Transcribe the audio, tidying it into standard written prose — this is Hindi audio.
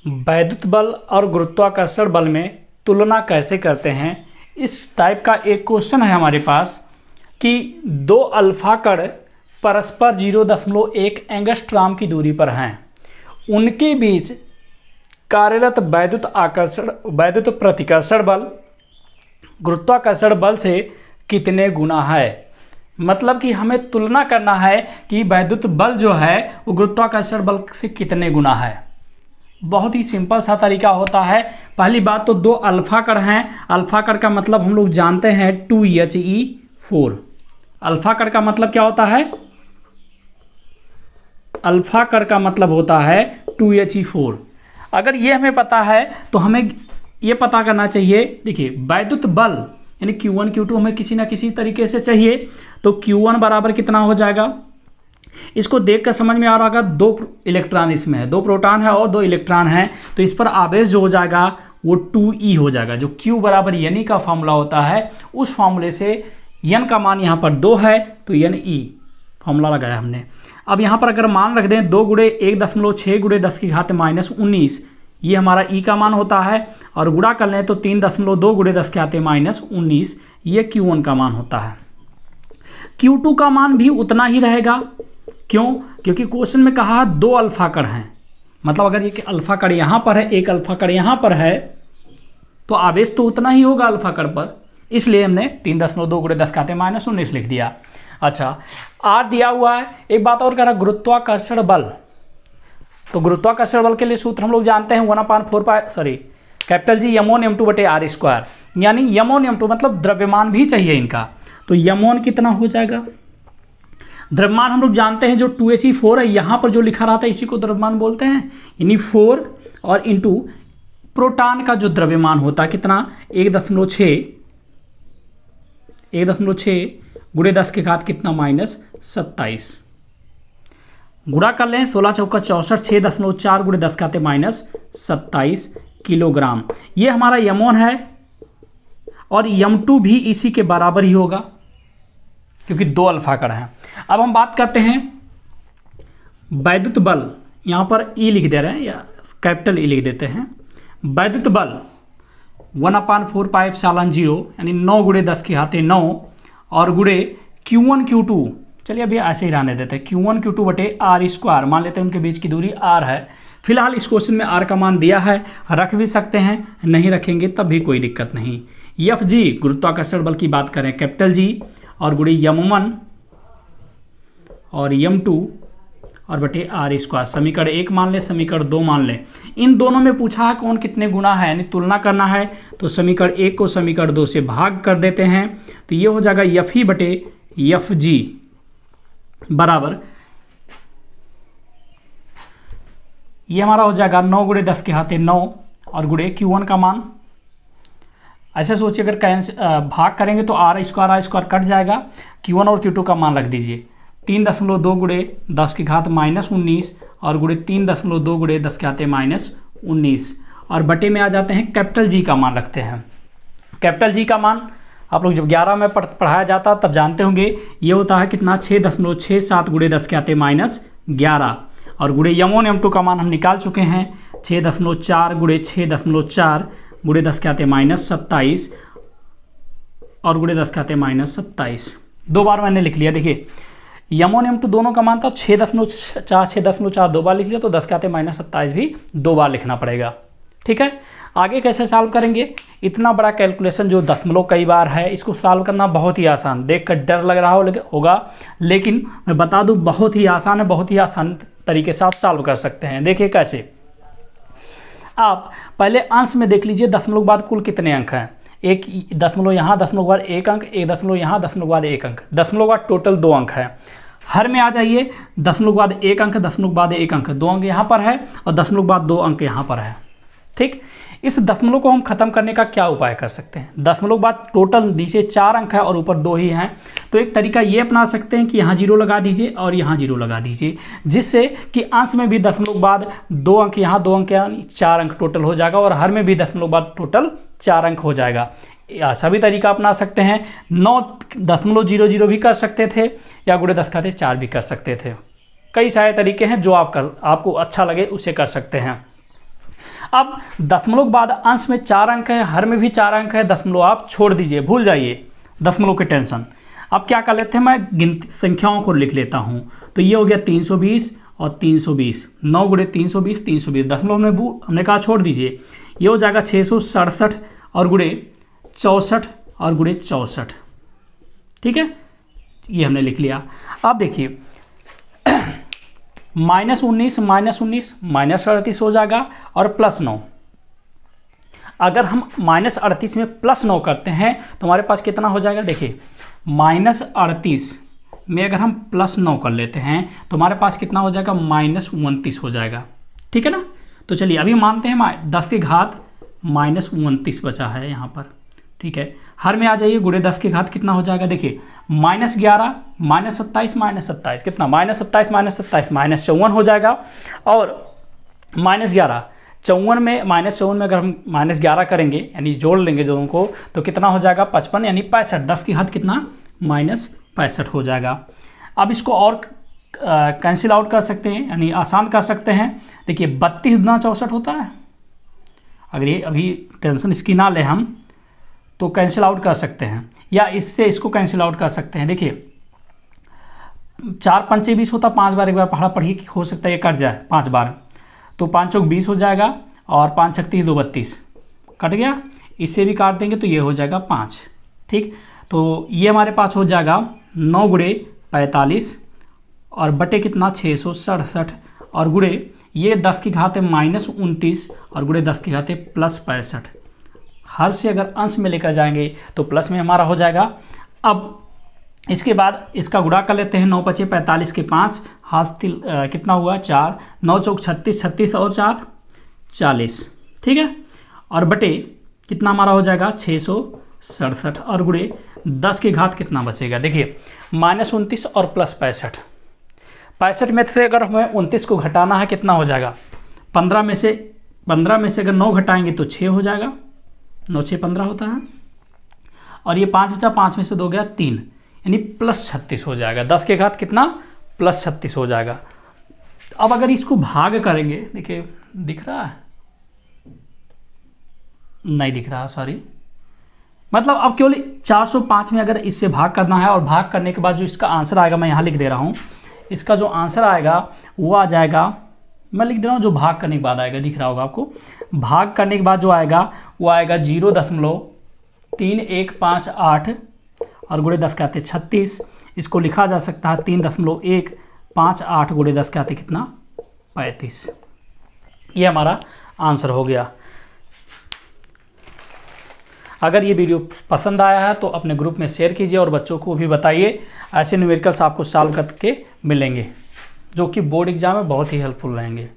वैद्युत बल और गुरुत्वाकर्षण बल में तुलना कैसे करते हैं, इस टाइप का एक क्वेश्चन है हमारे पास कि दो अल्फा कण परस्पर 0.1 एंगस्ट्रॉम की दूरी पर हैं, उनके बीच कार्यरत वैद्युत प्रतिकर्षण बल गुरुत्वाकर्षण बल से कितने गुना है। मतलब कि हमें तुलना करना है कि वैद्युत बल जो है वो गुरुत्वाकर्षण बल से कितने गुना है। बहुत ही सिंपल सा तरीका होता है। पहली बात तो दो अल्फा कण हैं, अल्फा कण का मतलब हम लोग जानते हैं 2He4। अल्फा कण का मतलब क्या होता है, अल्फा कण का मतलब होता है 2He4। अगर ये हमें पता है तो हमें ये पता करना चाहिए, देखिए वैद्युत बल यानी Q1 Q2 हमें किसी ना किसी तरीके से चाहिए, तो Q1 बराबर कितना हो जाएगा, इसको देख कर समझ में आ रहा होगा, दो इलेक्ट्रॉन इसमें है, दो प्रोटॉन है और दो इलेक्ट्रॉन है, तो इस पर आवेश जो हो जाएगा वो 2E हो जाएगा। जो Q बराबर N का फॉर्मूला होता है, उस फॉर्मूले से N का मान यहाँ पर 2 है तो NE फॉर्मूला लगाया हमने। अब यहाँ पर अगर मान रख दें 2 × 1.6 × 10⁻19, ये हमारा E का मान होता है, और गुणा कर लें तो 3.2 × 10⁻19, ये Q1 का मान होता है। Q2 का मान भी उतना ही रहेगा, क्यों, क्योंकि क्वेश्चन में कहा है दो अल्फा कण हैं, मतलब अगर ये अल्फा कण यहाँ पर है, एक अल्फा कण यहाँ पर है, तो आवेश तो उतना ही होगा अल्फा कण पर, इसलिए हमने 3.2 × 10⁻19 लिख दिया। अच्छा, R दिया हुआ है। एक बात और कह रहा, गुरुत्वाकर्षण बल, तो गुरुत्वाकर्षण बल के लिए सूत्र हम लोग जानते हैं 1/4 G m1 m2/r², यानी m1 m2 मतलब द्रव्यमान भी चाहिए इनका, तो m1 कितना हो जाएगा, द्रव्यमान हम लोग जानते हैं जो 2He4 है, यहाँ पर जो लिखा रहा था इसी को द्रव्यमान बोलते हैं, यानी 4 और इंटू प्रोटॉन का जो द्रव्यमान होता है कितना 1.6 × 10⁻⁻ कितना -27, गुणा कर लें 16 चौका 64, 6.4 × 10⁻27 किलोग्राम। ये हमारा m1 है, और m2 भी इसी के बराबर ही होगा क्योंकि दो अल्फा कण हैं। अब हम बात करते हैं वैद्युत बल, यहाँ पर E लिख दे रहे हैं या कैपिटल E लिख देते हैं। वैद्युत बल 1/4πε0 यानी 9 × 10⁻9 और गुणे Q1 Q2, चलिए अभी ऐसे ही रहने देते हैं, Q1 Q2/r², मान लेते हैं उनके बीच की दूरी r है। फिलहाल इस क्वेश्चन में r का मान दिया है, रख भी सकते हैं, नहीं रखेंगे तब भी कोई दिक्कत नहीं। Fg गुरुत्वाकर्षण बल की बात करें कैपिटल G, और गुणे m1 और m2 और बटे r², समीकरण 1 मान लें, समीकरण 2 मान लें। इन दोनों में पूछा है कौन कितने गुना है, यानी तुलना करना है, तो समीकरण 1 को समीकरण 2 से भाग कर देते हैं, तो ये हो जाएगा Fe/Fg बराबर, ये हमारा हो जाएगा 9 × 10⁻9 और गुणे Q1 का मान, ऐसे सोचिए अगर भाग करेंगे तो r² कट जाएगा, Q1 और Q2 का मान रख दीजिए 3.2 × 10⁻19 और गुणे 3.2 × 10⁻19, और बटे में आ जाते हैं कैपिटल G का मान रखते हैं। कैपिटल G का मान आप लोग जब 11 में पढ़ाया जाता तब जानते होंगे, ये होता है कितना 6.67 × 10⁻11, और गुणे m1 m2 का मान हम निकाल चुके हैं 6.4 × 6.4 × 10⁻27 और गुणे 10⁻27, दो बार मैंने लिख लिया। देखिए m1 m2 दोनों का मान था 6.4 दो बार लिख लिया, तो 10⁻27 भी दो बार लिखना पड़ेगा। ठीक है, आगे कैसे सॉल्व करेंगे, इतना बड़ा कैलकुलेशन जो दशमलव कई बार है, इसको सॉल्व करना बहुत ही आसान, देख कर डर लग रहा होगा, लेकिन मैं बता दूं बहुत ही आसान है, बहुत ही आसान तरीके से आप सॉल्व कर सकते हैं। देखिए कैसे, आप पहले अंश में देख लीजिए दशमलव के बाद कुल कितने अंक हैं, एक दशमलव यहाँ, दशमलव के बाद एक अंक, एक दशमलव यहाँ, दशमलव के बाद एक अंक, दशमलव के बाद टोटल 2 अंक है। हर में आ जाइए, दशमलव के बाद एक अंक, दशमलव के बाद एक अंक, 2 अंक यहाँ पर है, और दशमलव के बाद 2 अंक यहाँ पर है। ठीक, इस दशमलव को हम खत्म करने का क्या उपाय कर सकते हैं, दशमलव के बाद टोटल नीचे 4 अंक है और ऊपर 2 ही हैं, तो एक तरीका ये अपना सकते हैं कि यहाँ 0 लगा दीजिए और यहाँ 0 लगा दीजिए, जिससे कि अंश में भी दशमलव के बाद 2 अंक, यहाँ 2 अंक, यानी 4 अंक टोटल हो जाएगा, और हर में भी दशमलव के बाद टोटल 4 अंक हो जाएगा। ऐसा भी तरीका अपना सकते हैं, 9.00 भी कर सकते थे, या गुणे 10⁻4 भी कर सकते थे। कई सारे तरीके हैं जो आपको अच्छा लगे उसे कर सकते हैं। अब दशमलव के बाद अंश में 4 अंक है, हर में भी 4 अंक है, दशमलव आप छोड़ दीजिए, भूल जाइए दशमलव की टेंशन। अब क्या कर लेते हैं, मैं गिनती संख्याओं को लिख लेता हूँ। तो ये हो गया 320 और 320, 9 गुणे 320, 320 दशमलव हमने कहा छोड़ दीजिए। ये हो जाएगा 667 और गुणे 64 और गुणे 64, ठीक है, ये हमने लिख लिया। अब देखिए -19 -38 हो जाएगा और +9। अगर हम -38 में +9 करते हैं तो हमारे पास कितना हो जाएगा, देखिए -38 में अगर हम +9 कर लेते हैं तो हमारे पास कितना हो जाएगा, -29 हो जाएगा, ठीक है ना। तो चलिए अभी मानते हैं 10 की घात -29 बचा है यहाँ पर, ठीक है। हर में आ जाइए, गुणे 10 की घात कितना हो जाएगा, देखिए -11 -27 कितना, -27 -54 हो जाएगा। और -11 54 में -54 में अगर हम -11 करेंगे यानी जोड़ लेंगे दोनों को तो कितना हो जाएगा, 55 यानी 65, 10 की घात कितना, -65 हो जाएगा। अब इसको और कैंसिल आउट कर सकते हैं यानी आसान कर सकते हैं। देखिए 32 गुना 64 होता है, अगर ये अभी टेंशन इसकी ना ले हम तो कैंसिल आउट कर सकते हैं, या इससे इसको कैंसिल आउट कर सकते हैं। देखिए 4 पंचे 20 होता, 5 बार एक बार पढ़ा पढ़िए कि हो सकता है ये कट जाए 5 बार, तो 5 चौक 20 हो जाएगा और 5 छत्तीस 2 32 कट गया, इससे भी काट देंगे तो ये हो जाएगा 5, ठीक। तो ये हमारे पास हो जाएगा 9 गुणे 45 और बटे कितना 667 और गुणे ये 10 की घात है -29 और गुणे 10 की घात है +65। हर से अगर अंश में लेकर जाएंगे तो प्लस में हमारा हो जाएगा। अब इसके बाद इसका गुणा कर लेते हैं, 9 पचे 45 के 5 हाथ कितना हुआ 4, 9 चौक 36, 36 और 4 40, ठीक है। और बटे कितना हमारा हो जाएगा 667 और गुणे 10 की घात कितना बचेगा, देखिए -29 और +65। 65 में से अगर हमें 29 को घटाना है कितना हो जाएगा, 15 में से अगर 9 घटाएंगे तो 6 हो जाएगा, 9 6 15 होता है। और ये 5 बचा, 5 में से 2 गया 3 यानी +36 हो जाएगा, 10 के घात कितना +36 हो जाएगा। अब अगर इसको भाग करेंगे, देखिए दिख रहा है, नहीं दिख रहा, सॉरी, मतलब अब केवल 405 में अगर इससे भाग करना है और भाग करने के बाद जो इसका आंसर आएगा, मैं यहाँ लिख दे रहा हूँ, इसका जो आंसर आएगा वो आ जाएगा, मैं लिख दे रहा हूँ जो भाग करने के बाद आएगा, दिख रहा होगा आपको। भाग करने के बाद जो आएगा वो आएगा 0.3158 और गुणे 10 के आते 36। इसको लिखा जा सकता है 3.158 गुणे 10 के आते कितना 35। ये हमारा आंसर हो गया। अगर ये वीडियो पसंद आया है तो अपने ग्रुप में शेयर कीजिए और बच्चों को भी बताइए। ऐसे न्यूमेरिकल्स आपको सॉल्व करके मिलेंगे जो कि बोर्ड एग्जाम में बहुत ही हेल्पफुल रहेंगे।